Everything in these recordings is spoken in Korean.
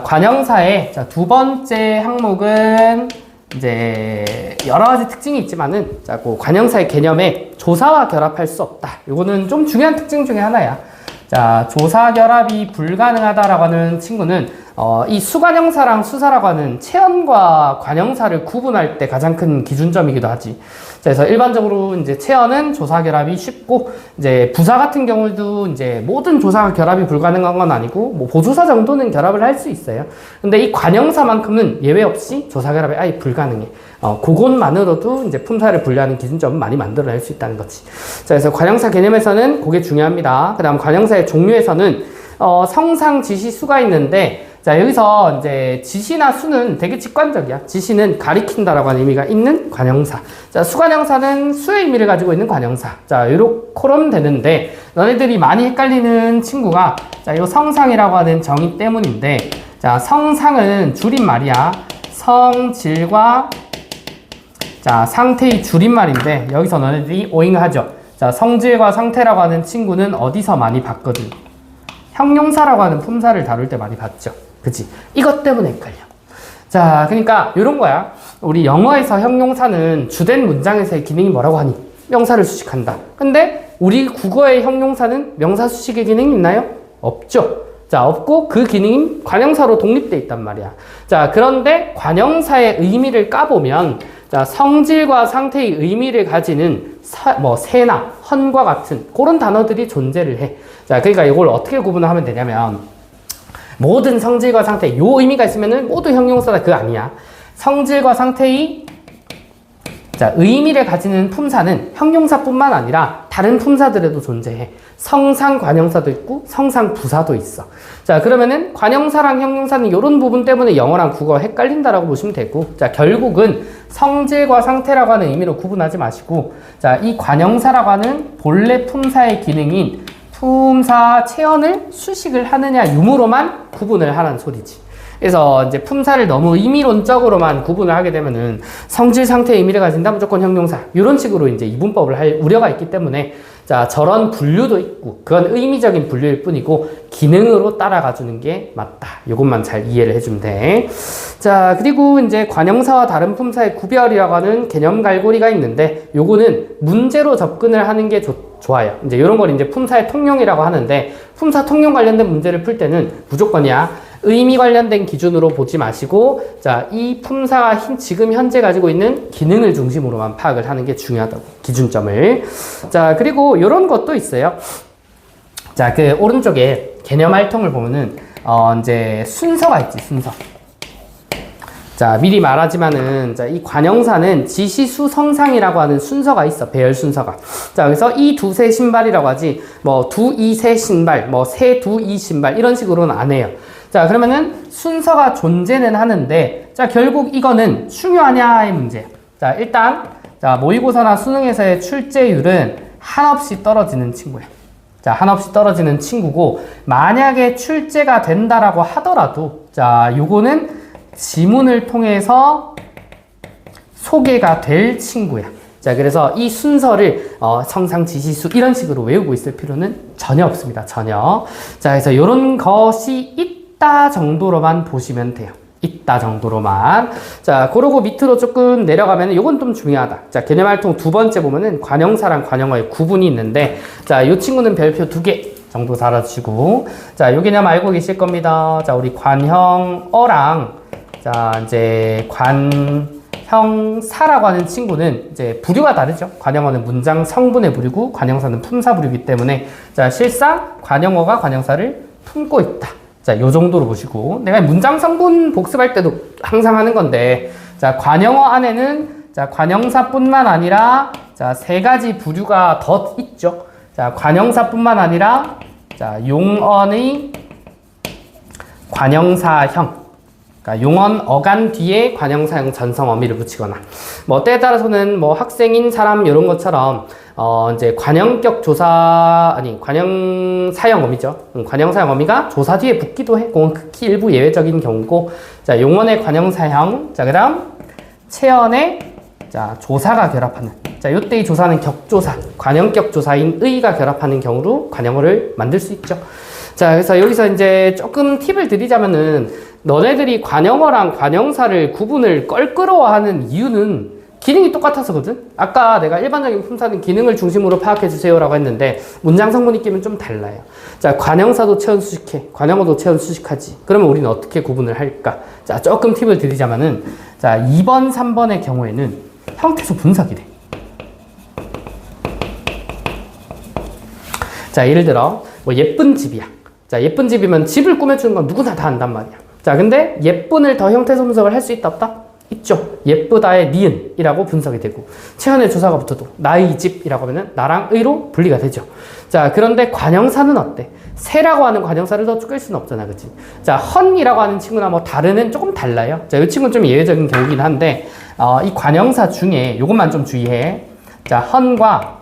관형사의 두 번째 항목은 이제 여러 가지 특징이 있지만은 그 관형사의 개념에 조사와 결합할 수 없다. 이거는 좀 중요한 특징 중에 하나야. 자, 조사 결합이 불가능하다라고 하는 친구는 이 수관형사랑 수사라고 하는 체언과 관형사를 구분할 때 가장 큰 기준점이기도 하지. 자, 그래서 일반적으로 이제 체언은 조사 결합이 쉽고, 이제 부사 같은 경우도 이제 모든 조사 결합이 불가능한 건 아니고, 뭐 보조사 정도는 결합을 할 수 있어요. 근데 이 관형사만큼은 예외 없이 조사 결합이 아예 불가능해. 그것만으로도 이제 품사를 분류하는 기준점은 많이 만들어낼 수 있다는 거지. 자, 그래서 관형사 개념에서는 그게 중요합니다. 그 다음 관형사의 종류에서는 성상, 지시, 수가 있는데, 자, 여기서 이제 지시나 수는 되게 직관적이야. 지시는 가리킨다라고 하는 의미가 있는 관형사. 자, 수관형사는 수의 의미를 가지고 있는 관형사. 자, 요렇게 되는데, 너네들이 많이 헷갈리는 친구가, 자, 요 성상이라고 하는 정의 때문인데, 자, 성상은 줄임말이야. 성질과, 자, 상태의 줄임말인데, 여기서 너네들이 오잉하죠. 자, 성질과 상태라고 하는 친구는 어디서 많이 봤거든? 형용사라고 하는 품사를 다룰 때 많이 봤죠. 그치? 이것 때문에 헷갈려. 자, 그러니까 이런 거야. 우리 영어에서 형용사는 주된 문장에서의 기능이 뭐라고 하니? 명사를 수식한다. 근데 우리 국어의 형용사는 명사 수식의 기능이 있나요? 없죠. 자, 없고 그 기능이 관형사로 독립돼 있단 말이야. 자, 그런데 관형사의 의미를 까보면, 자, 성질과 상태의 의미를 가지는 세나 헌과 같은 그런 단어들이 존재를 해. 자, 그러니까 이걸 어떻게 구분을 하면 되냐면, 모든 성질과 상태, 요 의미가 있으면은 모두 형용사다. 그거 아니야. 성질과 상태의, 자, 의미를 가지는 품사는 형용사뿐만 아니라 다른 품사들에도 존재해. 성상 관형사도 있고 성상 부사도 있어. 자, 그러면은 관형사랑 형용사는 이런 부분 때문에 영어랑 국어 헷갈린다라고 보시면 되고, 자, 결국은 성질과 상태라고 하는 의미로 구분하지 마시고, 자, 이 관형사라고 하는 본래 품사의 기능인 품사 체언을 수식을 하느냐 유무로만 구분을 하라는 소리지. 그래서 이제 품사를 너무 의미론적으로만 구분을 하게 되면은 성질 상태의 의미를 가진다 무조건 형용사 이런 식으로 이제 이분법을 할 우려가 있기 때문에, 자, 저런 분류도 있고 그건 의미적인 분류일 뿐이고 기능으로 따라가 주는 게 맞다. 이것만 잘 이해를 해주면 돼. 자, 그리고 이제 관형사와 다른 품사의 구별이라고 하는 개념 갈고리가 있는데, 요거는 문제로 접근을 하는 게 좋아요. 이제 이런 걸 이제 품사의 통용이라고 하는데, 품사 통용 관련된 문제를 풀 때는 무조건이야. 의미 관련된 기준으로 보지 마시고, 자, 이 품사가 지금 현재 가지고 있는 기능을 중심으로만 파악을 하는 게 중요하다고, 기준점을. 자, 그리고 이런 것도 있어요. 자, 그 오른쪽에 개념 활동을 보면은 이제 순서가 있지, 순서. 자, 미리 말하지만은, 자, 이 관형사는 지시수 성상이라고 하는 순서가 있어. 배열 순서가. 자, 그래서 이 두세 신발이라고 하지, 뭐, 두, 이, 세 신발, 뭐, 세, 두, 이 신발, 이런 식으로는 안 해요. 자, 그러면은 순서가 존재는 하는데, 자, 결국 이거는 중요하냐의 문제. 자, 일단, 자, 모의고사나 수능에서의 출제율은 한없이 떨어지는 친구야. 자, 한없이 떨어지는 친구고, 만약에 출제가 된다라고 하더라도, 자, 요거는 지문을 통해서 소개가 될 친구야. 자, 그래서 이 순서를 성상, 지시수 이런 식으로 외우고 있을 필요는 전혀 없습니다. 전혀. 자, 그래서 이런 것이 있다 정도로만 보시면 돼요. 있다 정도로만. 자, 그러고 밑으로 조금 내려가면 이건 좀 중요하다. 자, 개념 활동 두 번째 보면은 관형사랑 관형어의 구분이 있는데, 자, 이 친구는 별표 2개 정도 달아주시고, 자, 요 개념 알고 계실 겁니다. 자, 우리 관형어랑, 자, 이제 관형사라고 하는 친구는 이제 부류가 다르죠. 관형어는 문장 성분의 부류고 관형사는 품사 부류이기 때문에, 자, 실상 관형어가 관형사를 품고 있다. 자, 요 정도로 보시고, 내가 문장 성분 복습할 때도 항상 하는 건데, 자, 관형어 안에는, 자, 관형사뿐만 아니라, 자, 세 가지 부류가 더 있죠. 자, 관형사뿐만 아니라, 자, 용언의 관형사형. 그러니까 용언 어간 뒤에 관형사형 전성 어미를 붙이거나, 뭐 때에 따라서는 뭐 학생인 사람 이런 것처럼 이제 관형격 조사, 아니 관형사형 어미죠. 관형사형 어미가 조사 뒤에 붙기도 해. 그건 극히 일부 예외적인 경우고, 자, 용언의 관형사형. 자, 그다음 체언의, 자, 조사가 결합하는, 자, 요때의 조사는 격조사, 관형격 조사인 의가 결합하는 경우로 관형어를 만들 수 있죠. 자, 그래서 여기서 이제 조금 팁을 드리자면은, 너네들이 관형어랑 관형사를 구분을 껄끄러워하는 이유는 기능이 똑같아서거든. 아까 내가 일반적인 품사는 기능을 중심으로 파악해 주세요라고 했는데 문장 성분이 끼면 좀 달라요. 자, 관형사도 체온 수식해, 관형어도 체온 수식하지. 그러면 우리는 어떻게 구분을 할까? 자, 조금 팁을 드리자면은, 자, 2번, 3번의 경우에는 형태소 분석이 돼. 자, 예를 들어 뭐 예쁜 집이야. 자, 예쁜 집이면 집을 꾸며주는 건 누구나 다 안단 말이야. 자, 근데 예쁜을 더 형태소 분석을 할 수 있다 없다? 있죠. 예쁘다의 니은이라고 분석이 되고, 최현의 조사가 붙어도 나의 집이라고 하면은 나랑 의로 분리가 되죠. 자, 그런데 관형사는 어때? 새라고 하는 관형사를 더 끌 수는 없잖아, 그치? 자, 헌이라고 하는 친구나 뭐 다른은 조금 달라요. 자, 이 친구는 좀 예외적인 경우긴 한데, 이 관형사 중에 이것만 좀 주의해. 자, 헌과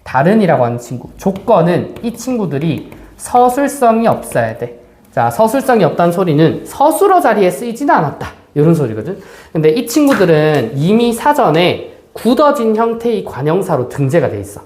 다른이라고 하는 친구, 조건은 이 친구들이 서술성이 없어야 돼. 자, 서술성이 없다는 소리는 서술어 자리에 쓰이지는 않았다, 이런 소리거든. 근데 이 친구들은 이미 사전에 굳어진 형태의 관형사로 등재가 돼 있어.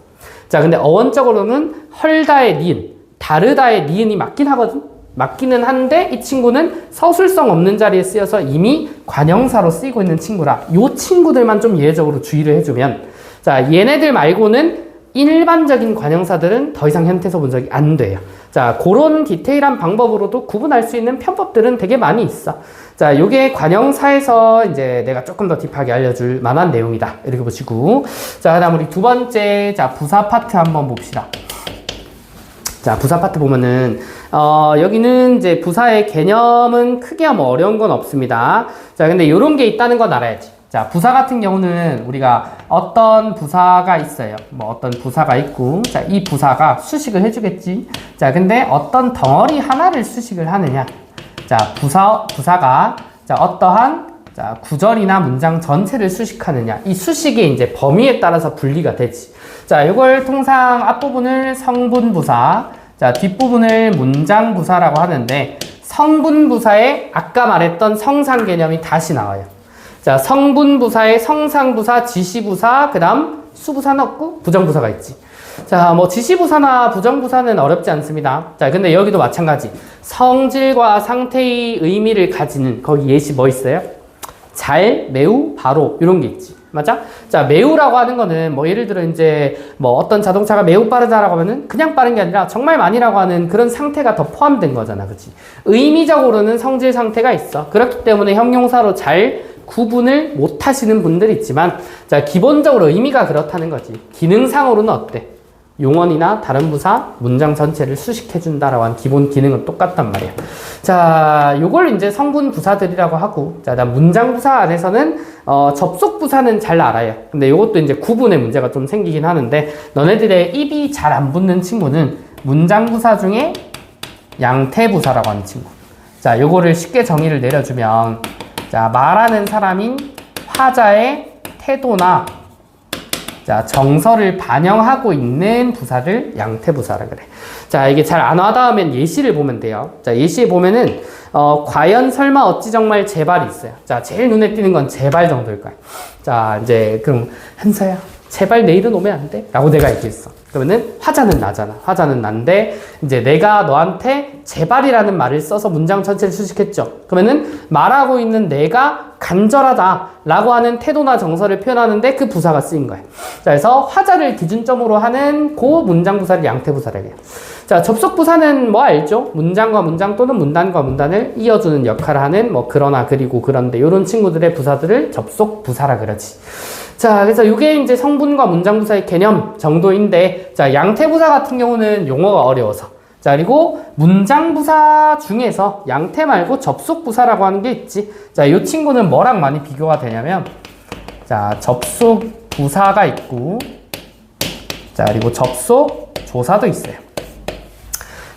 자, 근데 어원적으로는 헐다의 니은, 다르다의 니은이 맞긴 하거든. 맞기는 한데 이 친구는 서술성 없는 자리에 쓰여서 이미 관형사로 쓰이고 있는 친구라, 이 친구들만 좀 예외적으로 주의를 해주면, 자, 얘네들 말고는 일반적인 관형사들은 더 이상 현태소 분석이 안 돼요. 자, 그런 디테일한 방법으로도 구분할 수 있는 편법들은 되게 많이 있어. 자, 요게 관형사에서 이제 내가 조금 더 딥하게 알려줄 만한 내용이다, 이렇게 보시고. 자, 그 다음 우리 두 번째, 자, 부사 파트 한번 봅시다. 자, 부사 파트 보면은, 여기는 이제 부사의 개념은 크게 뭐 어려운 건 없습니다. 자, 근데 요런 게 있다는 건 알아야지. 자, 부사 같은 경우는 우리가 어떤 부사가 있어요. 뭐 어떤 부사가 있고, 자, 이 부사가 수식을 해주겠지. 자, 근데 어떤 덩어리 하나를 수식을 하느냐. 자, 부사가, 자, 어떠한, 자, 구절이나 문장 전체를 수식하느냐. 이 수식의 이제 범위에 따라서 분리가 되지. 자, 이걸 통상 앞부분을 성분부사, 자, 뒷부분을 문장부사라고 하는데, 성분부사에 아까 말했던 성상 개념이 다시 나와요. 자, 성분부사에 성상부사, 지시부사, 그 다음 수부사 넣고 부정부사가 있지. 자, 뭐 지시부사나 부정부사는 어렵지 않습니다. 자, 근데 여기도 마찬가지. 성질과 상태의 의미를 가지는, 거기 예시 뭐 있어요? 잘, 매우, 바로, 이런 게 있지. 맞아? 자, 매우라고 하는 거는 뭐 예를 들어 이제 뭐 어떤 자동차가 매우 빠르다라고 하면은 그냥 빠른 게 아니라 정말 많이라고 하는 그런 상태가 더 포함된 거잖아. 그치? 의미적으로는 성질 상태가 있어. 그렇기 때문에 형용사로 잘 구분을 못 하시는 분들이 있지만, 자, 기본적으로 의미가 그렇다는 거지. 기능상으로는 어때? 용언이나 다른 부사, 문장 전체를 수식해준다라고 하는 기본 기능은 똑같단 말이야. 자, 요걸 이제 성분 부사들이라고 하고, 자, 난 문장 부사 안에서는, 접속 부사는 잘 알아요. 근데 요것도 이제 구분의 문제가 좀 생기긴 하는데, 너네들의 입이 잘 안 붙는 친구는 문장 부사 중에 양태 부사라고 하는 친구. 자, 요거를 쉽게 정의를 내려주면, 자, 말하는 사람인 화자의 태도나, 자, 정서를 반영하고 있는 부사를 양태부사라 그래. 자, 이게 잘 안 와닿으면 예시를 보면 돼요. 자, 예시에 보면은, 과연 설마 어찌 정말 제발이 있어요. 자, 제일 눈에 띄는 건 제발 정도일 거야. 자, 이제, 그럼, 한서야, 제발 내일은 오면 안 돼? 라고 내가 얘기했어. 그러면은 화자는 나잖아. 화자는 난데, 이제 내가 너한테 제발이라는 말을 써서 문장 전체를 수식했죠. 그러면은 말하고 있는 내가 간절하다 라고 하는 태도나 정서를 표현하는데 그 부사가 쓰인 거야. 자, 그래서 화자를 기준점으로 하는 그 문장 부사를 양태 부사라고 해요. 자, 접속 부사는 뭐 알죠? 문장과 문장 또는 문단과 문단을 이어주는 역할을 하는 뭐 그러나, 그리고, 그런데 이런 친구들의 부사들을 접속 부사라 그러지. 자, 그래서 이게 이제 성분과 문장 부사의 개념 정도인데, 자, 양태 부사 같은 경우는 용어가 어려워서, 자, 그리고 문장 부사 중에서 양태 말고 접속 부사라고 하는 게 있지. 자, 이 친구는 뭐랑 많이 비교가 되냐면, 자, 접속 부사가 있고, 자, 그리고 접속 조사도 있어요.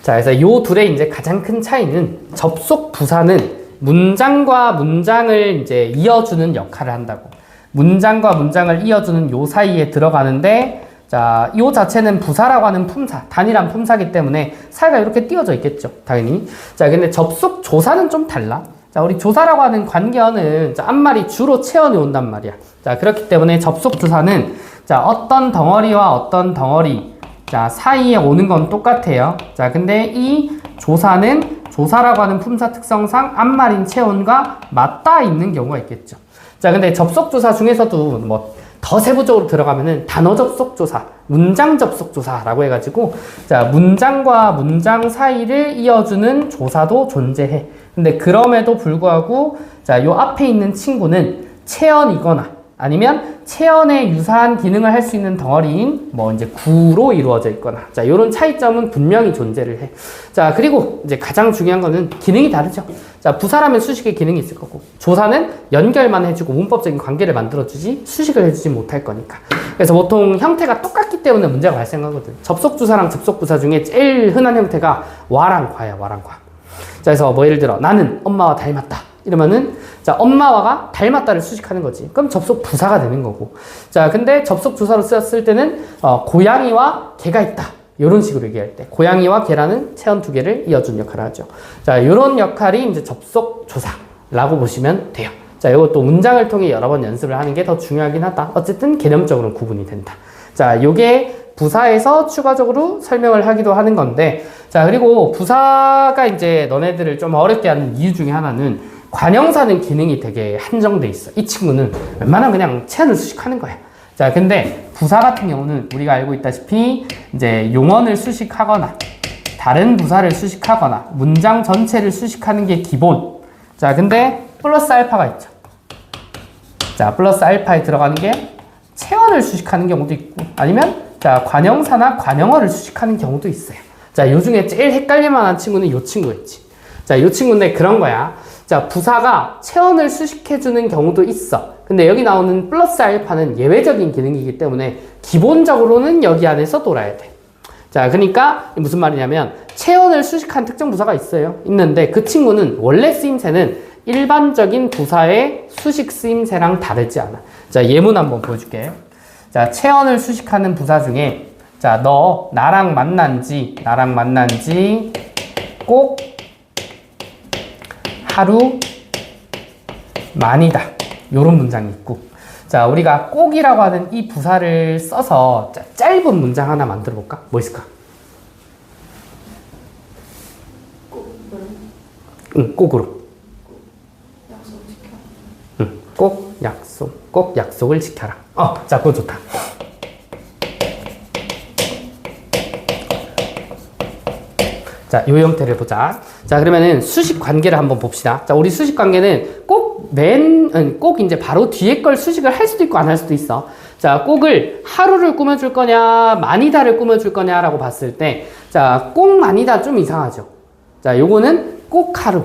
자, 그래서 이 둘의 이제 가장 큰 차이는, 접속 부사는 문장과 문장을 이제 이어주는 역할을 한다고. 문장과 문장을 이어주는 요 사이에 들어가는데, 자, 요 자체는 부사라고 하는 품사, 단일한 품사기 때문에 사이가 이렇게 띄어져 있겠죠, 당연히. 자, 근데 접속 조사는 좀 달라. 자, 우리 조사라고 하는 관계어는, 자, 앞말이 주로 체언이 온단 말이야. 자, 그렇기 때문에 접속 조사는, 자, 어떤 덩어리와 어떤 덩어리, 자, 사이에 오는 건 똑같아요. 자, 근데 이 조사는 조사라고 하는 품사 특성상 앞말인 체온과 맞닿아 있는 경우가 있겠죠. 자, 근데 접속조사 중에서도 뭐 더 세부적으로 들어가면은 단어 접속조사, 문장 접속조사라고 해가지고, 자, 문장과 문장 사이를 이어주는 조사도 존재해. 근데 그럼에도 불구하고, 자, 요 앞에 있는 친구는 체언이거나 아니면 체언에 유사한 기능을 할 수 있는 덩어리인 뭐 이제 구로 이루어져 있거나, 자, 요런 차이점은 분명히 존재를 해. 자, 그리고 이제 가장 중요한 거는 기능이 다르죠. 자, 부사라면 수식의 기능이 있을 거고, 조사는 연결만 해주고 문법적인 관계를 만들어주지 수식을 해주지 못할 거니까. 그래서 보통 형태가 똑같기 때문에 문제가 발생하거든. 접속주사랑 접속부사 중에 제일 흔한 형태가 와랑 과야, 와랑 과. 자, 그래서 뭐 예를 들어 나는 엄마와 닮았다 이러면은, 자, 엄마와가 닮았다를 수식하는 거지. 그럼 접속 부사가 되는 거고. 자, 근데 접속 조사로 쓰였을 때는 고양이와 개가 있다 이런 식으로 얘기할 때 고양이와 개라는 체언 두 개를 이어준 역할을 하죠. 자, 이런 역할이 이제 접속 조사라고 보시면 돼요. 자, 이것도 문장을 통해 여러 번 연습을 하는 게 더 중요하긴 하다. 어쨌든 개념적으로는 구분이 된다. 자, 요게 부사에서 추가적으로 설명을 하기도 하는 건데, 자, 그리고 부사가 이제 너네들을 좀 어렵게 하는 이유 중에 하나는 관형사는 기능이 되게 한정돼 있어. 이 친구는 웬만하면 그냥 체언을 수식하는 거야. 자, 근데 부사 같은 경우는 우리가 알고 있다시피 이제 용언을 수식하거나 다른 부사를 수식하거나 문장 전체를 수식하는 게 기본. 자, 근데 플러스 알파가 있죠. 자, 플러스 알파에 들어가는 게 체언을 수식하는 경우도 있고, 아니면 자, 관형사나 관형어를 수식하는 경우도 있어요. 자, 요 중에 제일 헷갈릴 만한 친구는 요 친구였지. 자, 요 친구인데 그런 거야. 자, 부사가 체언을 수식해주는 경우도 있어. 근데 여기 나오는 플러스 알파는 예외적인 기능이기 때문에 기본적으로는 여기 안에서 돌아야 돼. 자, 그러니까 무슨 말이냐면 체언을 수식한 특정 부사가 있어요. 있는데 그 친구는 원래 쓰임새는 일반적인 부사의 수식 쓰임새랑 다르지 않아. 자, 예문 한번 보여줄게. 자, 체언을 수식하는 부사 중에, 자, 너 나랑 만난 지 꼭 하루 만이다. 요런 문장이 있고, 자, 우리가 꼭이라고 하는 이 부사를 써서 짧은 문장 하나 만들어 볼까? 뭐 있을까? 꼭으로. 약속 지켜. 꼭 약속을 지켜라. 자, 그거 좋다. 자, 요 형태를 보자. 자, 그러면은 수식 관계를 한번 봅시다. 자, 우리 수식 관계는 꼭 이제 바로 뒤에 걸 수식을 할 수도 있고 안 할 수도 있어. 자, 꼭을 하루를 꾸며줄 거냐, 마니다를 꾸며줄 거냐라고 봤을 때, 자, 꼭 마니다 좀 이상하죠. 자, 요거는 꼭 하루.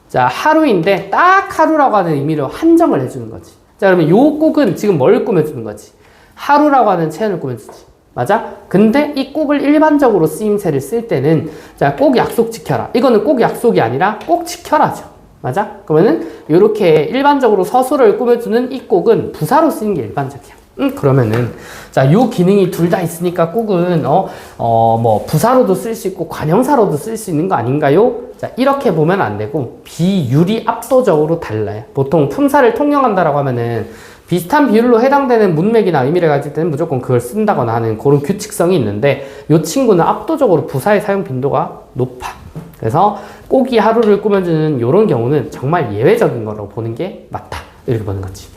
자, 하루인데 딱 하루라고 하는 의미로 한정을 해주는 거지. 자, 그러면 요 꼭은 지금 뭘 꾸며주는 거지? 하루라고 하는 체언을 꾸며주지. 맞아? 근데 이 꼭을 일반적으로 쓰임새를 쓸 때는, 자, 꼭 약속 지켜라. 이거는 꼭 약속이 아니라 꼭 지켜라죠. 맞아? 그러면은 요렇게 일반적으로 서술을 꾸며주는 이 꼭은 부사로 쓰는 게 일반적이야. 그러면은, 자, 요 기능이 둘 다 있으니까 꼭은 뭐 부사로도 쓸 수 있고 관형사로도 쓸 수 있는 거 아닌가요? 자, 이렇게 보면 안 되고 비율이 압도적으로 달라요. 보통 품사를 통용한다라고 하면은 비슷한 비율로 해당되는 문맥이나 의미를 가질 때는 무조건 그걸 쓴다거나 하는 그런 규칙성이 있는데, 이 친구는 압도적으로 부사의 사용 빈도가 높아. 그래서 꼭이 하루를 꾸며주는 이런 경우는 정말 예외적인 거라고 보는 게 맞다. 이렇게 보는 거지.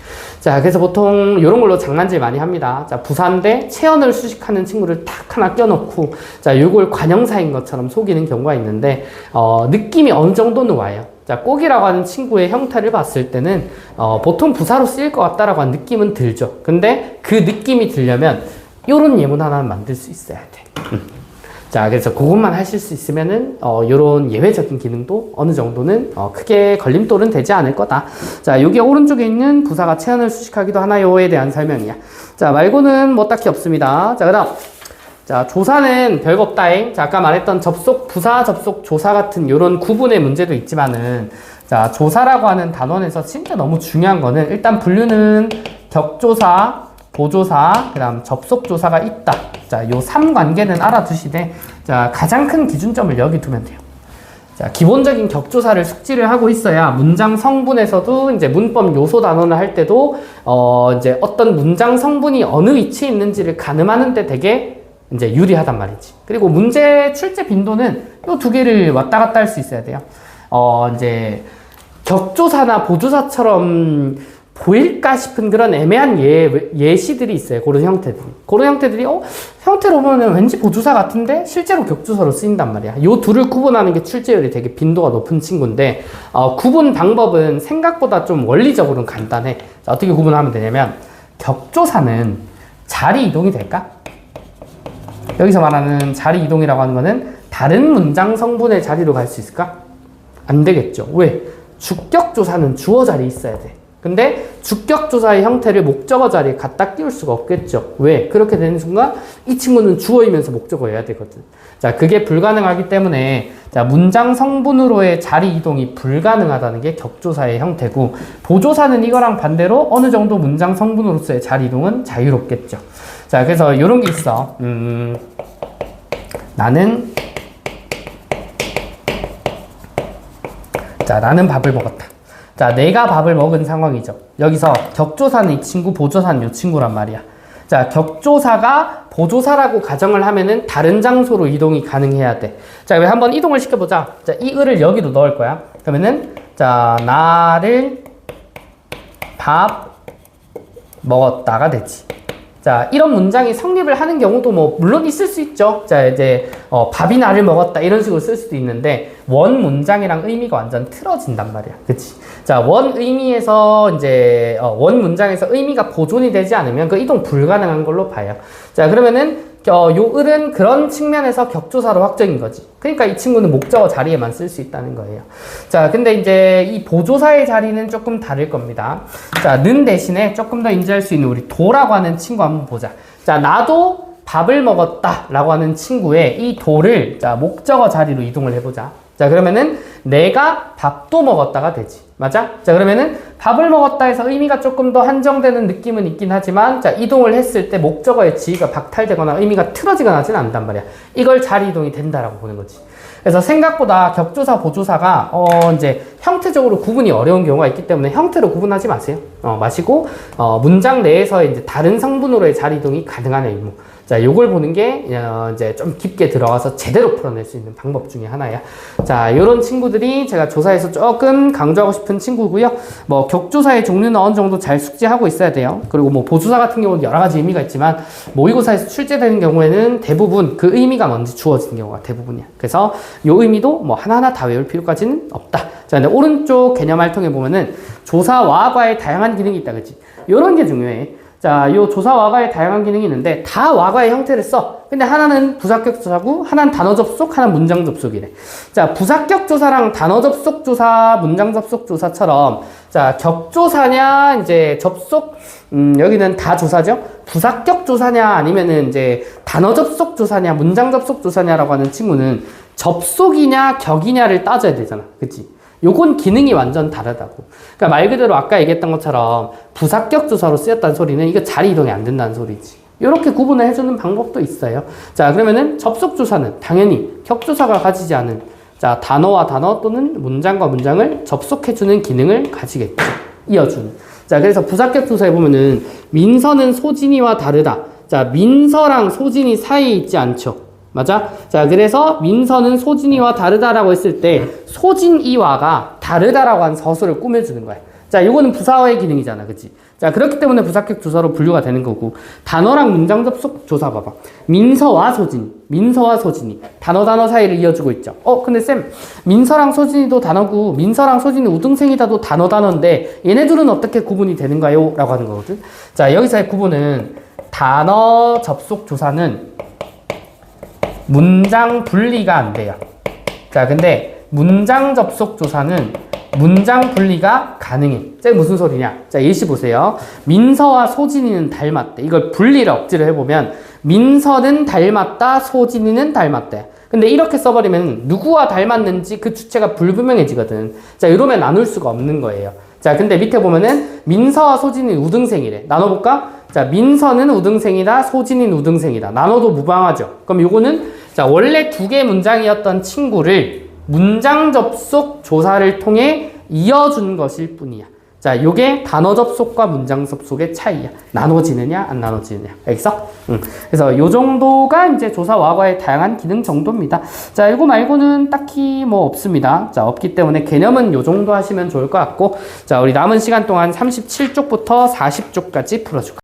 자, 그래서 보통 이런 걸로 장난질 많이 합니다. 자, 부사인데 체언을 수식하는 친구를 탁 하나 껴놓고, 자, 요걸 관형사인 것처럼 속이는 경우가 있는데, 느낌이 어느 정도는 와요. 자, 꼭이라고 하는 친구의 형태를 봤을 때는 보통 부사로 쓰일 것 같다라고 하는 느낌은 들죠. 근데 그 느낌이 들려면 요런 예문 하나는 만들 수 있어야 돼. 자, 그래서 그것만 하실 수 있으면은 요런 예외적인 기능도 어느 정도는 크게 걸림돌은 되지 않을 거다. 자, 여기 오른쪽에 있는 부사가 체언을 수식하기도 하나요에 대한 설명이야. 자, 말고는 뭐 딱히 없습니다. 자, 그다음, 자, 조사는 별거 없다잉. 자, 아까 말했던 접속 부사, 접속 조사 같은 요런 구분의 문제도 있지만은, 자, 조사라고 하는 단원에서 진짜 너무 중요한 거는 일단 분류는 격조사, 보조사, 그 다음 접속조사가 있다. 자, 요 3관계는 알아두시되, 자, 가장 큰 기준점을 여기 두면 돼요. 자, 기본적인 격조사를 숙지를 하고 있어야 문장 성분에서도 이제 문법 요소 단원을 할 때도 이제 어떤 문장 성분이 어느 위치에 있는지를 가늠하는 데 되게 이제 유리하단 말이지. 그리고 문제 출제 빈도는 요 두 개를 왔다 갔다 할 수 있어야 돼요. 이제 격조사나 보조사처럼 보일까 싶은 그런 애매한 예시들이 있어요. 그런 형태들이. 그런 형태들이, 형태로 보면 왠지 보조사 같은데 실제로 격조사로 쓰인단 말이야. 요 둘을 구분하는 게 출제율이 되게 빈도가 높은 친구인데, 구분 방법은 생각보다 좀 원리적으로는 간단해. 자, 어떻게 구분하면 되냐면, 격조사는 자리 이동이 될까? 여기서 말하는 자리 이동이라고 하는 거는 다른 문장 성분의 자리로 갈 수 있을까? 안 되겠죠. 왜? 주격조사는 주어 자리에 있어야 돼. 근데 주격조사의 형태를 목적어 자리에 갖다 끼울 수가 없겠죠. 왜? 그렇게 되는 순간 이 친구는 주어이면서 목적어여야 되거든. 자, 그게 불가능하기 때문에 자, 문장 성분으로의 자리 이동이 불가능하다는 게 격조사의 형태고, 보조사는 이거랑 반대로 어느 정도 문장 성분으로서의 자리 이동은 자유롭겠죠. 자, 그래서 이런 게 있어. 나는 밥을 먹었다. 자, 내가 밥을 먹은 상황이죠. 여기서 격조사는 이 친구, 보조사는 이 친구란 말이야. 자, 격조사가 보조사라고 가정을 하면은 다른 장소로 이동이 가능해야 돼. 자, 한번 이동을 시켜보자. 자, 이 을을 여기도 넣을 거야. 그러면은, 자, 나를 밥 먹었다가 되지. 자, 이런 문장이 성립을 하는 경우도 뭐 물론 있을 수 있죠. 자, 이제 밥이 나를 먹었다 이런 식으로 쓸 수도 있는데, 원 문장이랑 의미가 완전 틀어진단 말이야. 그치? 자, 원 의미에서 이제 원 문장에서 의미가 보존이 되지 않으면 그 이동 불가능한 걸로 봐요. 자, 그러면은 요 을은 그런 측면에서 격조사로 확정인 거지. 그러니까 이 친구는 목적어 자리에만 쓸 수 있다는 거예요. 자, 근데 이제 이 보조사의 자리는 조금 다를 겁니다. 자, 는 대신에 조금 더 인지할 수 있는 우리 도라고 하는 친구 한번 보자. 자, 나도 밥을 먹었다 라고 하는 친구의 이 도를 자, 목적어 자리로 이동을 해보자. 자, 그러면은 내가 밥도 먹었다가 되지. 맞아? 자, 그러면은 밥을 먹었다 해서 의미가 조금 더 한정되는 느낌은 있긴 하지만, 자, 이동을 했을 때 목적어의 지위가 박탈되거나 의미가 틀어지거나 하진 않단 말이야. 이걸 자리 이동이 된다라고 보는 거지. 그래서 생각보다 격조사, 보조사가 이제 형태적으로 구분이 어려운 경우가 있기 때문에 형태로 구분하지 마세요. 마시고 문장 내에서 이제 다른 성분으로의 자리 이동이 가능한 의무. 자, 요걸 보는 게 이제 좀 깊게 들어가서 제대로 풀어낼 수 있는 방법 중에 하나야. 자, 요런 친구들이 제가 조사에서 조금 강조하고 싶은 친구고요. 뭐 격조사의 종류는 어느 정도 잘 숙지하고 있어야 돼요. 그리고 뭐 보조사 같은 경우는 여러 가지 의미가 있지만 모의고사에서 출제되는 경우에는 대부분 그 의미가 먼저 주어지는 경우가 대부분이야. 그래서 요 의미도 뭐 하나하나 다 외울 필요까지는 없다. 자, 근데 오른쪽 개념을 통해 보면은 조사와과의 다양한 기능이 있다, 그치? 요런 게 중요해. 자, 요 조사 와과의 다양한 기능이 있는데 다 와과의 형태를 써. 근데 하나는 부사격 조사고 하나는 단어 접속, 하나는 문장 접속이래. 자, 부사격 조사랑 단어 접속 조사, 문장 접속 조사처럼 자, 격조사냐 이제 접속 여기는 다 조사죠. 부사격 조사냐 아니면은 이제 단어 접속 조사냐, 문장 접속 조사냐라고 하는 친구는 접속이냐 격이냐를 따져야 되잖아. 그치? 요건 기능이 완전 다르다고. 그러니까 말 그대로 아까 얘기했던 것처럼 부사격 조사로 쓰였다는 소리는 이거 자리 이동이 안 된다는 소리지. 이렇게 구분을 해주는 방법도 있어요. 자, 그러면은 접속 조사는 당연히 격조사가 가지지 않은 자, 단어와 단어 또는 문장과 문장을 접속해주는 기능을 가지겠죠. 이어주는. 자, 그래서 부사격 조사에 보면은 민서는 소진이와 다르다. 자, 민서랑 소진이 사이에 있지 않죠. 맞아? 자, 그래서 민서는 소진이와 다르다라고 했을 때 소진이와가 다르다라고 한 서술을 꾸며주는 거야. 자, 요거는 부사어의 기능이잖아. 그치? 자, 그렇기 때문에 부사격 조사로 분류가 되는 거고, 단어랑 문장 접속 조사 봐봐. 민서와 소진이 단어 사이를 이어주고 있죠. 근데 쌤, 민서랑 소진이도 단어고 민서랑 소진이 우등생이다도 단어인데 얘네 둘은 어떻게 구분이 되는가요? 라고 하는 거거든. 자, 여기서의 구분은 단어 접속 조사는 문장 분리가 안 돼요. 자, 근데 문장 접속 조사는 문장 분리가 가능해. 자, 무슨 소리냐? 자, 예시 보세요. 민서와 소진이는 닮았대. 이걸 분리를 억지로 해보면 민서는 닮았다, 소진이는 닮았대. 근데 이렇게 써버리면 누구와 닮았는지 그 주체가 불분명해지거든. 자, 이러면 나눌 수가 없는 거예요. 자, 근데 밑에 보면은 민서와 소진이 우등생이래. 나눠볼까? 자, 민서는 우등생이다, 소진이는 우등생이다. 나눠도 무방하죠. 그럼 요거는 자, 원래 두 개 문장이었던 친구를 문장 접속 조사를 통해 이어준 것일 뿐이야. 자, 요게 단어 접속과 문장 접속의 차이야. 나눠지느냐, 안 나눠지느냐. 알겠어? 그래서 요 정도가 이제 조사 와과의 다양한 기능 정도입니다. 자, 이거 말고는 딱히 뭐 없습니다. 자, 없기 때문에 개념은 요 정도 하시면 좋을 것 같고, 자, 우리 남은 시간 동안 37쪽부터 40쪽까지 풀어줄게요.